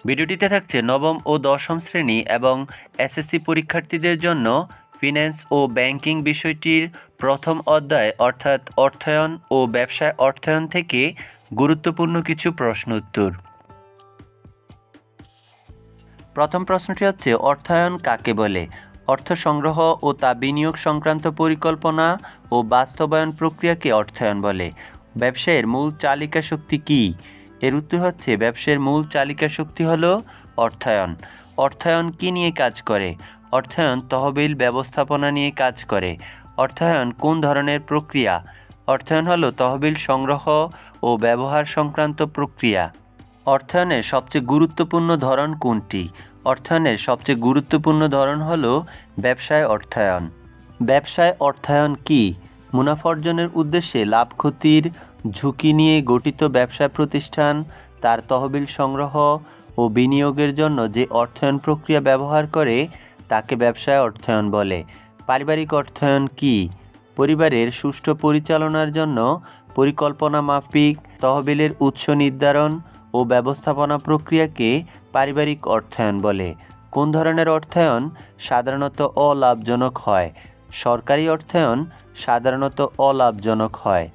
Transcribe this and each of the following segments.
ভিডিওটিতে থাকছে নবম ও দশম শ্রেণী এবং এসএসসি পরীক্ষার্থীদের জন্য ফিন্যান্স ও ব্যাংকিং বিষয়টির প্রথম অধ্যায় অর্থাৎ অর্থায়ন ও ব্যবসায় অর্থায়ন থেকে গুরুত্বপূর্ণ কিছু প্রশ্ন উত্তর। প্রথম প্রশ্নটি হচ্ছে, অর্থায়ন কাকে বলে? অর্থ সংগ্রহ ও তা বিনিয়োগ সংক্রান্ত পরিকল্পনা ও বাস্তবায়ন প্রক্রিয়াকে অর্থায়ন বলে। ব্যবসায়ের মূল চালিকা শক্তি কী? এর উত্তর হচ্ছে, ব্যবসায়ের মূল চালিকা শক্তি হলো অর্থায়ন। অর্থায়ন কী নিয়ে কাজ করে? অর্থায়ন তহবিল ব্যবস্থাপনা নিয়ে কাজ করে। অর্থায়ন কোন ধরনের প্রক্রিয়া? অর্থায়ন হলো তহবিল সংগ্রহ ও ব্যবহার সংক্রান্ত প্রক্রিয়া। অর্থায়নের সবচেয়ে গুরুত্বপূর্ণ ধরন কোনটি? অর্থায়নের সবচেয়ে গুরুত্বপূর্ণ ধরন হল ব্যবসায় অর্থায়ন। ব্যবসায় অর্থায়ন কি? মুনাফা অর্জনের উদ্দেশ্যে লাভ ক্ষতির ঝুঁকি নিয়ে গঠিত ব্যবসা প্রতিষ্ঠান তার তহবিল সংগ্রহ ও বিনিয়োগের জন্য যে অর্থায়ন প্রক্রিয়া ব্যবহার করে তাকে ব্যবসায় অর্থায়ন বলে। পারিবারিক অর্থায়ন কি? পরিবারের সুষ্ঠু পরিচালনার জন্য পরিকল্পনা মাফিক তহবিলের উৎস নির্ধারণ ও ব্যবস্থাপনা প্রক্রিয়াকে পারিবারিক অর্থায়ন বলে। কোন ধরনের অর্থায়ন সাধারণত অলাভজনক হয়? সরকারি অর্থায়ন সাধারণত অলাভজনক হয়।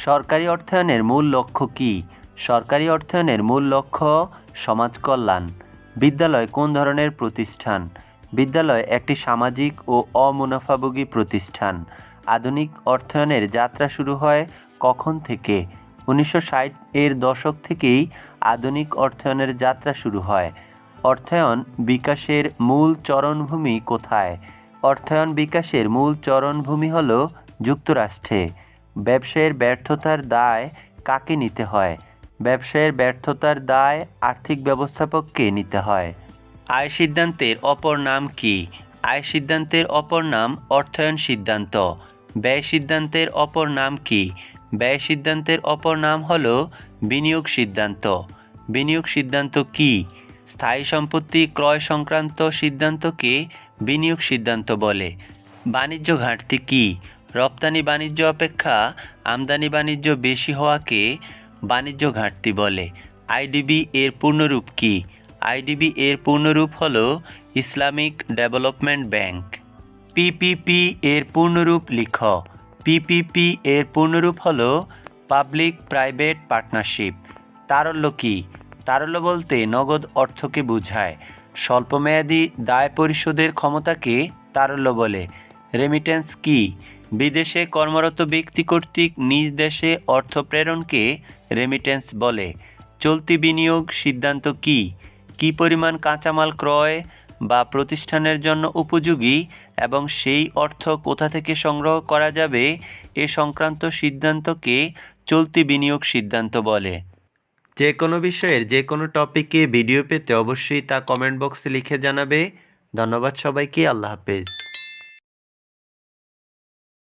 সরকারি অর্থায়নের মূল লক্ষ্য কী? সরকারি অর্থায়নের মূল লক্ষ্য সমাজ কল্যাণ। বিদ্যালয় কোন ধরনের প্রতিষ্ঠান? বিদ্যালয় একটি সামাজিক ও অমুনাফাভোগী প্রতিষ্ঠান। আধুনিক অর্থায়নের যাত্রা শুরু হয় কখন থেকে? 1960-এর দশক থেকেই আধুনিক অর্থায়নের যাত্রা শুরু হয়। অর্থায়ন বিকাশের মূল চরণভূমি কোথায়? অর্থায়ন বিকাশের মূল চরণভূমি হল যুক্তরাষ্ট্রে। ব্যবসায়ের ব্যর্থতার দায় কাকে নিতে হয়? ব্যবসায়ের ব্যর্থতার দায় আর্থিক ব্যবস্থাপককে নিতে হয়। আয় সিদ্ধান্তের অপর নাম কি? আয় সিদ্ধান্তের অপর নাম অর্থায়ন সিদ্ধান্ত। ব্যয় সিদ্ধান্তের অপর নাম কি? ব্যয় সিদ্ধান্তের অপর নাম হল বিনিয়োগ সিদ্ধান্ত। বিনিয়োগ সিদ্ধান্ত কি? স্থায়ী সম্পত্তি ক্রয় সংক্রান্ত সিদ্ধান্তকে বিনিয়োগ সিদ্ধান্ত বলে। বাণিজ্য ঘাটতি কি? রপ্তানি বাণিজ্য অপেক্ষা আমদানি বাণিজ্য বেশি হওয়াকে বাণিজ্য ঘাটতি বলে। আইডিবি এর পূর্ণরূপ কি? আইডিবি এর পূর্ণরূপ হল ইসলামিক ডেভেলপমেন্ট ব্যাংক। পিপিপি এর পূর্ণরূপ লিখ। পিপিপি এর পূর্ণরূপ হল পাবলিক প্রাইভেট পার্টনারশিপ। তারল্য কি? তারল্য বলতে নগদ অর্থকে বোঝায়। স্বল্পমেয়াদী দায় পরিশোধের ক্ষমতাকে তারল্য বলে। রেমিটেন্স কি? বিদেশে কর্মরত ব্যক্তি কর্তৃক নিজ দেশে অর্থ প্রেরণকে রেমিটেন্স বলে। চলতি বিনিয়োগ সিদ্ধান্ত কি? কি পরিমাণ কাঁচামাল ক্রয় বা প্রতিষ্ঠানের জন্য উপযোগী এবং সেই অর্থ কোথা থেকে সংগ্রহ করা যাবে এ সংক্রান্ত সিদ্ধান্তকে চলতি বিনিয়োগ সিদ্ধান্ত বলে। যে কোনো বিষয়ের যে কোনো টপিকে ভিডিও পেতে অবশ্যই তা কমেন্ট বক্সে লিখে জানাবে। ধন্যবাদ সবাইকে। আল্লাহ হাফেজ।